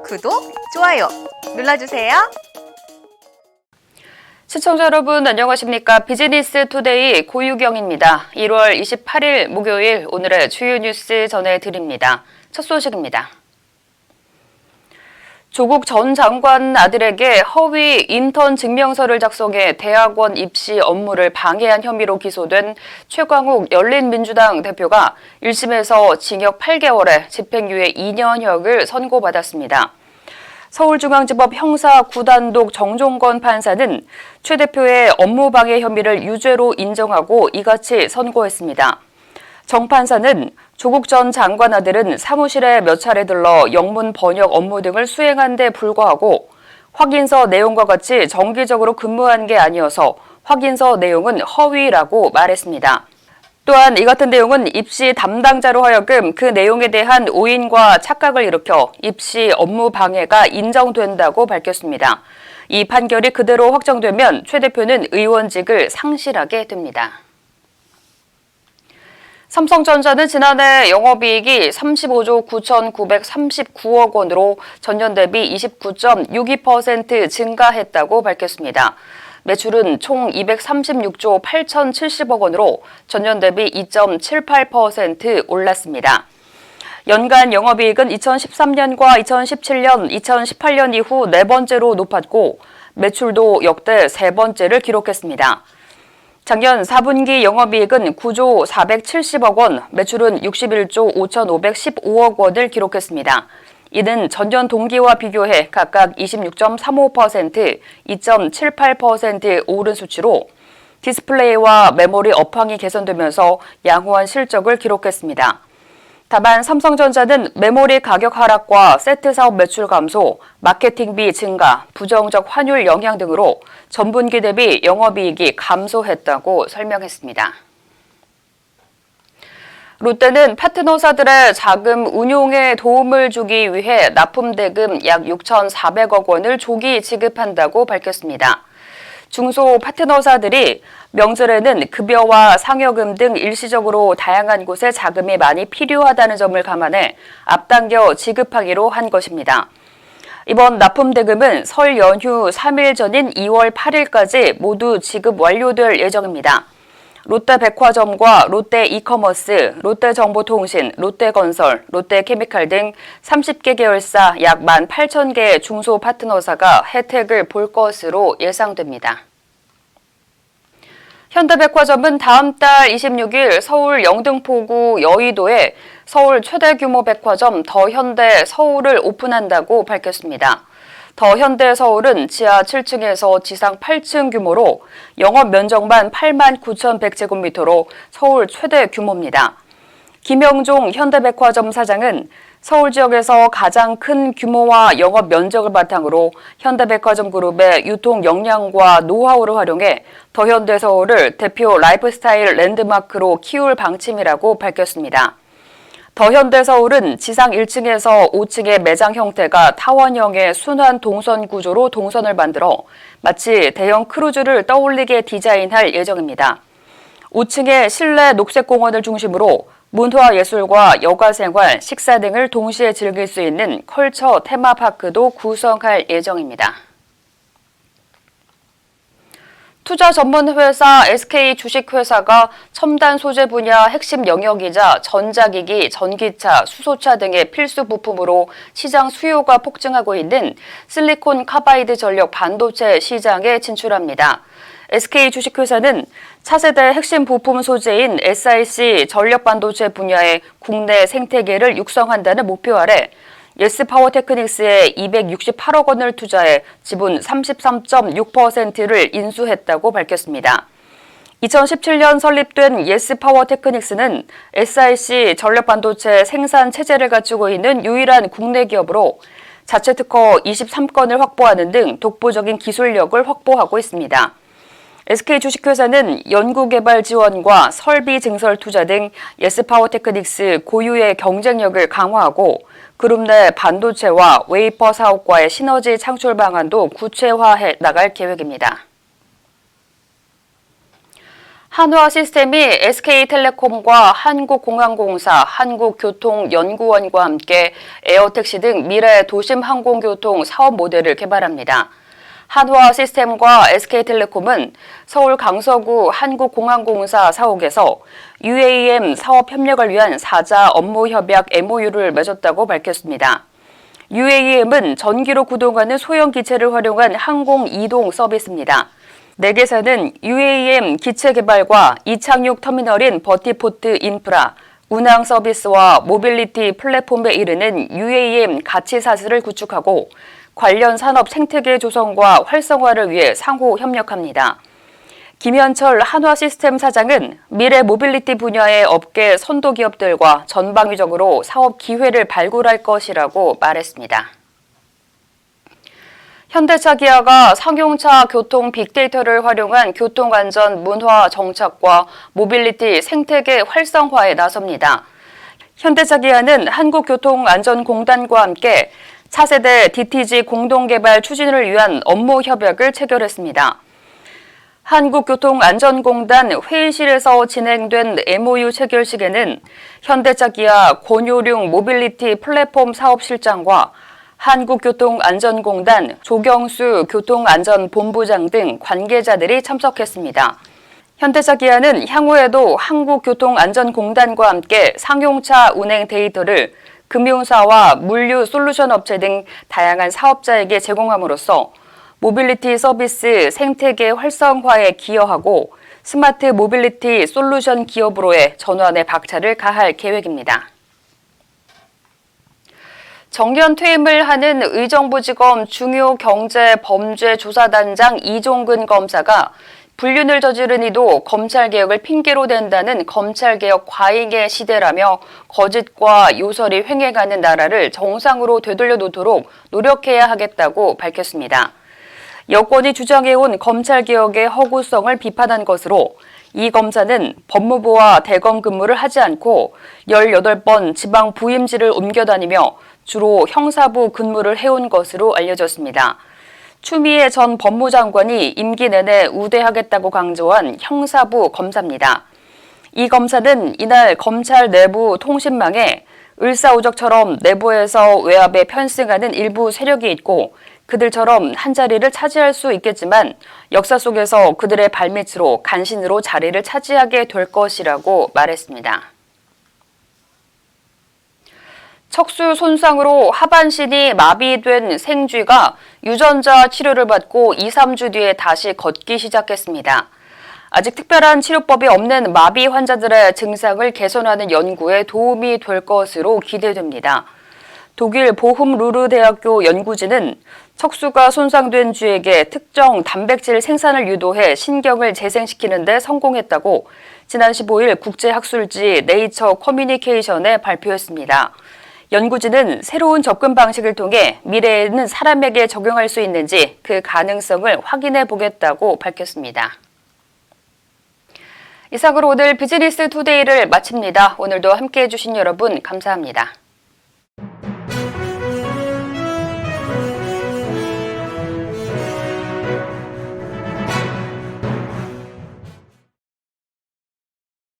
구독, 좋아요 눌러주세요. 시청자 여러분 안녕하십니까? 비즈니스 투데이 고유경입니다. 1월 28일 목요일 오늘의 주요 뉴스 전해드립니다. 첫 소식입니다. 조국 전 장관 아들에게 허위 인턴 증명서를 작성해 대학원 입시 업무를 방해한 혐의로 기소된 최광욱 열린민주당 대표가 1심에서 징역 8개월에 집행유예 2년형을 선고받았습니다. 서울중앙지법 형사 9단독 정종건 판사는 최 대표의 업무방해 혐의를 유죄로 인정하고 이같이 선고했습니다. 정 판사는 조국 전 장관 아들은 사무실에 몇 차례 들러 영문 번역 업무 등을 수행한 데 불과하고 확인서 내용과 같이 정기적으로 근무한 게 아니어서 확인서 내용은 허위라고 말했습니다. 또한 이 같은 내용은 입시 담당자로 하여금 그 내용에 대한 오인과 착각을 일으켜 입시 업무 방해가 인정된다고 밝혔습니다. 이 판결이 그대로 확정되면 최 대표는 의원직을 상실하게 됩니다. 삼성전자는 지난해 영업이익이 35조 9,939억 원으로 전년 대비 29.62% 증가했다고 밝혔습니다. 매출은 총 236조 8,070억 원으로 전년 대비 2.78% 올랐습니다. 연간 영업이익은 2013년과 2017년, 2018년 이후 네 번째로 높았고 매출도 역대 세 번째를 기록했습니다. 작년 4분기 영업이익은 9조 470억 원, 매출은 61조 5,515억 원을 기록했습니다. 이는 전년 동기와 비교해 각각 26.35%, 2.78% 오른 수치로 디스플레이와 메모리 업황이 개선되면서 양호한 실적을 기록했습니다. 다만 삼성전자는 메모리 가격 하락과 세트 사업 매출 감소, 마케팅비 증가, 부정적 환율 영향 등으로 전분기 대비 영업이익이 감소했다고 설명했습니다. 롯데는 파트너사들의 자금 운용에 도움을 주기 위해 납품대금 약 6,400억 원을 조기 지급한다고 밝혔습니다. 중소 파트너사들이 명절에는 급여와 상여금 등 일시적으로 다양한 곳에 자금이 많이 필요하다는 점을 감안해 앞당겨 지급하기로 한 것입니다. 이번 납품대금은 설 연휴 3일 전인 2월 8일까지 모두 지급 완료될 예정입니다. 롯데백화점과 롯데 이커머스, 롯데정보통신, 롯데건설, 롯데케미칼 등 30개 계열사 약 18,000개의 중소 파트너사가 혜택을 볼 것으로 예상됩니다. 현대백화점은 다음 달 26일 서울 영등포구 여의도에 서울 최대 규모 백화점 더현대 서울을 오픈한다고 밝혔습니다. 더현대 서울은 지하 7층에서 지상 8층 규모로 영업 면적만 89,100제곱미터로 서울 최대 규모입니다. 김영종 현대백화점 사장은 서울 지역에서 가장 큰 규모와 영업 면적을 바탕으로 현대백화점 그룹의 유통 역량과 노하우를 활용해 더현대 서울을 대표 라이프스타일 랜드마크로 키울 방침이라고 밝혔습니다. 더현대서울은 지상 1층에서 5층의 매장 형태가 타원형의 순환 동선 구조로 동선을 만들어 마치 대형 크루즈를 떠올리게 디자인할 예정입니다. 5층의 실내 녹색공원을 중심으로 문화예술과 여가생활, 식사 등을 동시에 즐길 수 있는 컬처 테마파크도 구성할 예정입니다. 투자 전문 회사 SK 주식회사가 첨단 소재 분야 핵심 영역이자 전자기기, 전기차, 수소차 등의 필수 부품으로 시장 수요가 폭증하고 있는 실리콘 카바이드 전력 반도체 시장에 진출합니다. SK 주식회사는 차세대 핵심 부품 소재인 SiC 전력 반도체 분야의 국내 생태계를 육성한다는 목표 아래 예스파워테크닉스에 268억 원을 투자해 지분 33.6%를 인수했다고 밝혔습니다. 2017년 설립된 예스파워테크닉스는 SiC 전력 반도체 생산 체제를 갖추고 있는 유일한 국내 기업으로 자체 특허 23건을 확보하는 등 독보적인 기술력을 확보하고 있습니다. SK 주식회사는 연구개발 지원과 설비 증설 투자 등 예스파워테크닉스 고유의 경쟁력을 강화하고 그룹 내 반도체와 웨이퍼 사업과의 시너지 창출 방안도 구체화해 나갈 계획입니다. 한화시스템이 SK텔레콤과 한국공항공사, 한국교통연구원과 함께 에어택시 등 미래 도심 항공교통 사업 모델을 개발합니다. 한화시스템과 SK텔레콤은 서울 강서구 한국공항공사 사옥에서 UAM 사업 협력을 위한 4자 업무협약 MOU를 맺었다고 밝혔습니다. UAM은 전기로 구동하는 소형 기체를 활용한 항공 이동 서비스입니다. 4개사는 UAM 기체 개발과 이착륙 터미널인 버티포트 인프라, 운항 서비스와 모빌리티 플랫폼에 이르는 UAM 가치 사슬을 구축하고 관련 산업 생태계 조성과 활성화를 위해 상호 협력합니다. 김현철 한화시스템 사장은 미래 모빌리티 분야의 업계 선도 기업들과 전방위적으로 사업 기회를 발굴할 것이라고 말했습니다. 현대차 기아가 상용차 교통 빅데이터를 활용한 교통안전 문화 정착과 모빌리티 생태계 활성화에 나섭니다. 현대차 기아는 한국교통안전공단과 함께 차세대 DTG 공동개발 추진을 위한 업무 협약을 체결했습니다. 한국교통안전공단 회의실에서 진행된 MOU 체결식에는 현대차 기아 권효룡 모빌리티 플랫폼 사업실장과 한국교통안전공단 조경수 교통안전본부장 등 관계자들이 참석했습니다. 현대차 기아는 향후에도 한국교통안전공단과 함께 상용차 운행 데이터를 금융사와 물류 솔루션 업체 등 다양한 사업자에게 제공함으로써 모빌리티 서비스 생태계 활성화에 기여하고 스마트 모빌리티 솔루션 기업으로의 전환의 박차를 가할 계획입니다. 정년 퇴임을 하는 의정부지검 중요경제범죄조사단장 이종근 검사가 불륜을 저지른 이도 검찰개혁을 핑계로 댄다는 검찰개혁 과잉의 시대라며 거짓과 요설이 횡행하는 나라를 정상으로 되돌려 놓도록 노력해야 하겠다고 밝혔습니다. 여권이 주장해온 검찰개혁의 허구성을 비판한 것으로 이 검사는 법무부와 대검 근무를 하지 않고 18번 지방 부임지를 옮겨다니며 주로 형사부 근무를 해온 것으로 알려졌습니다. 추미애 전 법무장관이 임기 내내 우대하겠다고 강조한 형사부 검사입니다. 이 검사는 이날 검찰 내부 통신망에 을사오적처럼 내부에서 외압에 편승하는 일부 세력이 있고 그들처럼 한자리를 차지할 수 있겠지만 역사 속에서 그들의 발밑으로 간신으로 자리를 차지하게 될 것이라고 말했습니다. 척수 손상으로 하반신이 마비된 생쥐가 유전자 치료를 받고 2-3주 뒤에 다시 걷기 시작했습니다. 아직 특별한 치료법이 없는 마비 환자들의 증상을 개선하는 연구에 도움이 될 것으로 기대됩니다. 독일 보훔루르 대학교 연구진은 척수가 손상된 쥐에게 특정 단백질 생산을 유도해 신경을 재생시키는 데 성공했다고 지난 15일 국제학술지 네이처 커뮤니케이션에 발표했습니다. 연구진은 새로운 접근 방식을 통해 미래에는 사람에게 적용할 수 있는지 그 가능성을 확인해 보겠다고 밝혔습니다. 이상으로 오늘 비즈니스 투데이를 마칩니다. 오늘도 함께해 주신 여러분 감사합니다.